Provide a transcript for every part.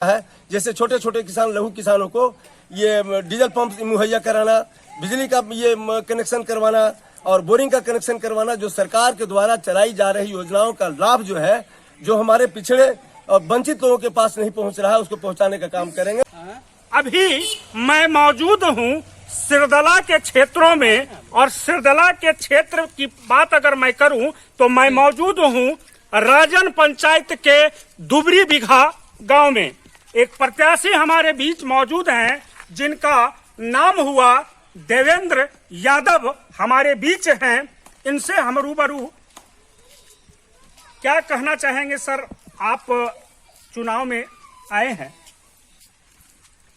है। जैसे छोटे छोटे किसान, लघु किसानों को ये डीजल पंप मुहैया कराना, बिजली का ये कनेक्शन करवाना और बोरिंग का कनेक्शन करवाना, जो सरकार के द्वारा चलाई जा रही योजनाओं का लाभ जो है, जो हमारे पिछड़े और वंचित लोगों के पास नहीं पहुंच रहा है, उसको पहुंचाने का काम करेंगे। अभी मैं मौजूद हूं सिरदला के क्षेत्रों में, और सिरदला के क्षेत्र की बात अगर मैं करूं तो मैं मौजूद हूं राजन पंचायत के दुबरी बिघा गांव में। एक प्रत्याशी हमारे बीच मौजूद हैं जिनका नाम हुआ देवेंद्र यादव, हमारे बीच हैं। इनसे हम रूबरू क्या कहना चाहेंगे। सर, आप चुनाव में आए हैं,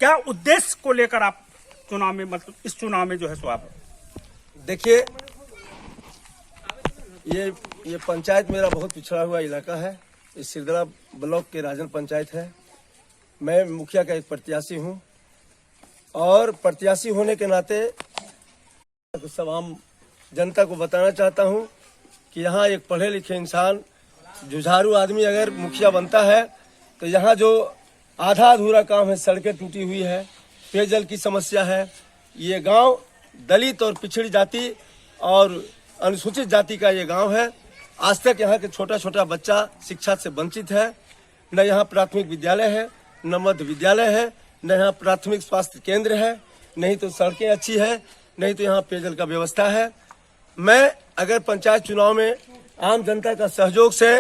क्या उद्देश्य को लेकर आप चुनाव में, मतलब इस चुनाव में जो है सो आप? देखिए, ये पंचायत मेरा बहुत पिछड़ा हुआ इलाका है। इस सिरदला ब्लॉक के राजन पंचायत है। मैं मुखिया का एक प्रत्याशी हूं और प्रत्याशी होने के नाते सब आम जनता को बताना चाहता हूं कि यहाँ एक पढ़े लिखे इंसान, जुझारू आदमी अगर मुखिया बनता है तो यहाँ जो आधा अधूरा काम है, सड़कें टूटी हुई है, पेयजल की समस्या है। ये गांव दलित और पिछड़ी जाति और अनुसूचित जाति का ये गांव है। आज तक यहाँ के छोटा छोटा बच्चा शिक्षा से वंचित है। न यहाँ प्राथमिक विद्यालय है, न मध्य विद्यालय है, न यहाँ प्राथमिक स्वास्थ्य केंद्र है, नहीं तो सड़कें अच्छी है, नहीं तो यहाँ पेयजल का व्यवस्था है। मैं अगर पंचायत चुनाव में आम जनता का सहयोग से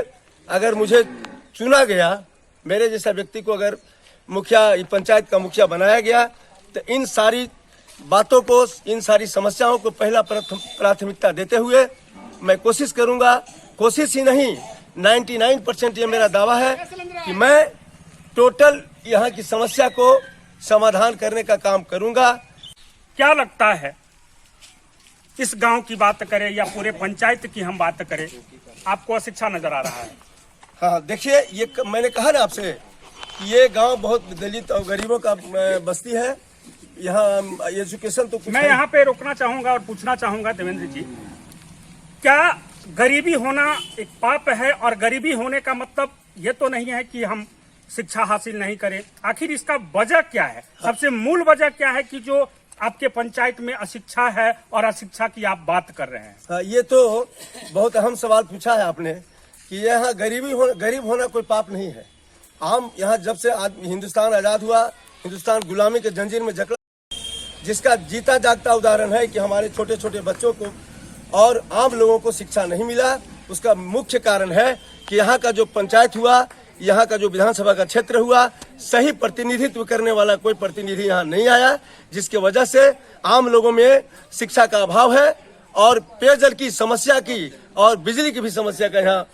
अगर मुझे चुना गया, मेरे जैसा व्यक्ति को अगर मुखिया, पंचायत का मुखिया बनाया गया, तो इन सारी बातों को, इन सारी समस्याओं को पहला प्राथमिकता देते हुए मैं कोशिश करूंगा। कोशिश ही नहीं, 99% ये मेरा दावा है कि मैं टोटल यहाँ की समस्या को समाधान करने का काम करूंगा। क्या लगता है, इस गांव की बात करें या पूरे पंचायत की हम बात करें, आपको अशिक्षा नजर आ रहा है? हाँ, देखिए, ये मैंने कहा ना आपसे, ये गांव बहुत दलित और गरीबों का बस्ती है। यहाँ एजुकेशन तो मैं यहाँ पे रोकना चाहूंगा और पूछना चाहूंगा देवेंद्र जी, क्या गरीबी होना एक पाप है? और गरीबी होने का मतलब ये तो नहीं है कि हम शिक्षा हासिल नहीं करें। आखिर इसका वजह क्या है? सबसे मूल वजह क्या है कि जो आपके पंचायत में अशिक्षा है और अशिक्षा की आप बात कर रहे हैं? ये तो बहुत अहम सवाल पूछा है आपने कि यहाँ गरीब होना कोई पाप नहीं है। हम यहाँ जब से हिंदुस्तान आजाद हुआ, हिंदुस्तान गुलामी के जंजीर में जकड़ा, जिसका जीता जागता उदाहरण है कि हमारे छोटे छोटे बच्चों को और आम लोगों को शिक्षा नहीं मिला। उसका मुख्य कारण है कि यहाँ का जो पंचायत हुआ, यहाँ का जो विधानसभा का क्षेत्र हुआ, सही प्रतिनिधित्व करने वाला कोई प्रतिनिधि यहाँ नहीं आया, जिसकी वजह से आम लोगों में शिक्षा का अभाव है और पेयजल की समस्या की और बिजली की भी समस्या का यहाँ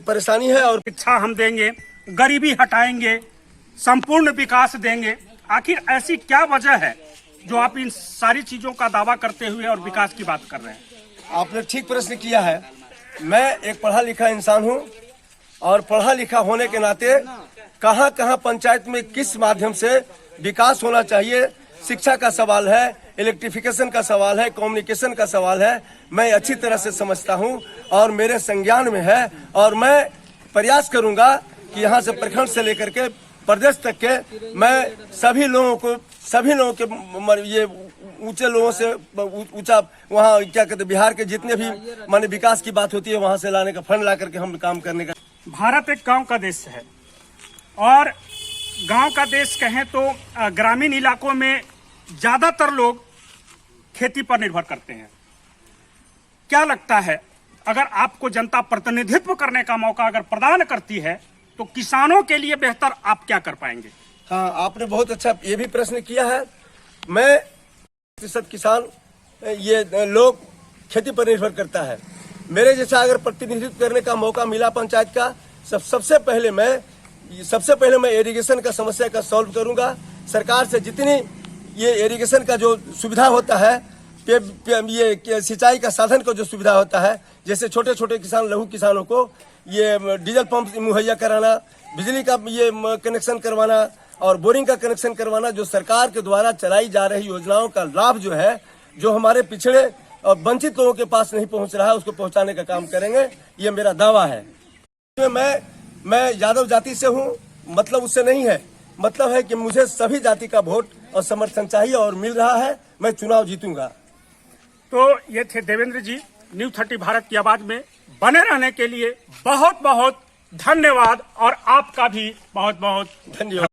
परेशानी है। और शिक्षा हम देंगे, गरीबी हटाएंगे, संपूर्ण विकास देंगे। आखिर ऐसी क्या वजह है जो आप इन सारी चीजों का दावा करते हुए और विकास की बात कर रहे हैं? आपने ठीक प्रश्न किया है। मैं एक पढ़ा लिखा इंसान हूँ और पढ़ा लिखा होने के नाते कहाँ कहाँ पंचायत में किस माध्यम से विकास होना चाहिए, शिक्षा का सवाल है, इलेक्ट्रिफिकेशन का सवाल है, कम्युनिकेशन का सवाल है, मैं अच्छी तरह से समझता हूँ और मेरे संज्ञान में है। और मैं प्रयास करूंगा कि यहाँ से प्रखंड से लेकर के प्रदेश तक के मैं सभी लोगों के ये ऊंचे लोगों से ऊंचा, वहाँ क्या कहते, बिहार के जितने भी माने विकास की बात होती है, वहाँ से लाने का फंड ला करके हम काम करने का। भारत एक गांव का देश है और गांव का देश कहें तो ग्रामीण इलाकों में ज्यादातर लोग खेती पर निर्भर करते हैं। क्या लगता है, अगर आपको जनता प्रतिनिधित्व करने का मौका अगर प्रदान करती है तो किसानों के लिए बेहतर आप क्या कर पाएंगे? हाँ, आपने बहुत अच्छा ये भी प्रश्न किया है। मैं प्रतिशत किसान, ये लोग खेती पर निर्भर करता है। मेरे जैसा अगर प्रतिनिधित्व करने का मौका मिला पंचायत का, सबसे पहले मैं इरिगेशन का समस्या का सॉल्व करूंगा। सरकार से जितनी ये इरिगेशन का जो सुविधा होता है, ये सिंचाई का साधन का जो सुविधा होता है, जैसे छोटे छोटे किसान, लघु किसानों को ये डीजल पंप मुहैया कराना, बिजली का ये कनेक्शन करवाना और बोरिंग का कनेक्शन करवाना, जो सरकार के द्वारा चलाई जा रही योजनाओं का लाभ जो है, जो हमारे पिछड़े और वंचित लोगों के पास नहीं पहुंच रहा है, उसको पहुंचाने का काम करेंगे। ये मेरा दावा है। मैं यादव जाति से हूँ, मतलब उससे नहीं है। मतलब है कि मुझे सभी जाति का वोट और समर्थन चाहिए और मिल रहा है। मैं चुनाव जीतूंगा। तो ये थे देवेंद्र जी। न्यूज़ 30 भारत की आवाज में बने रहने के लिए बहुत बहुत धन्यवाद और आपका भी बहुत बहुत धन्यवाद।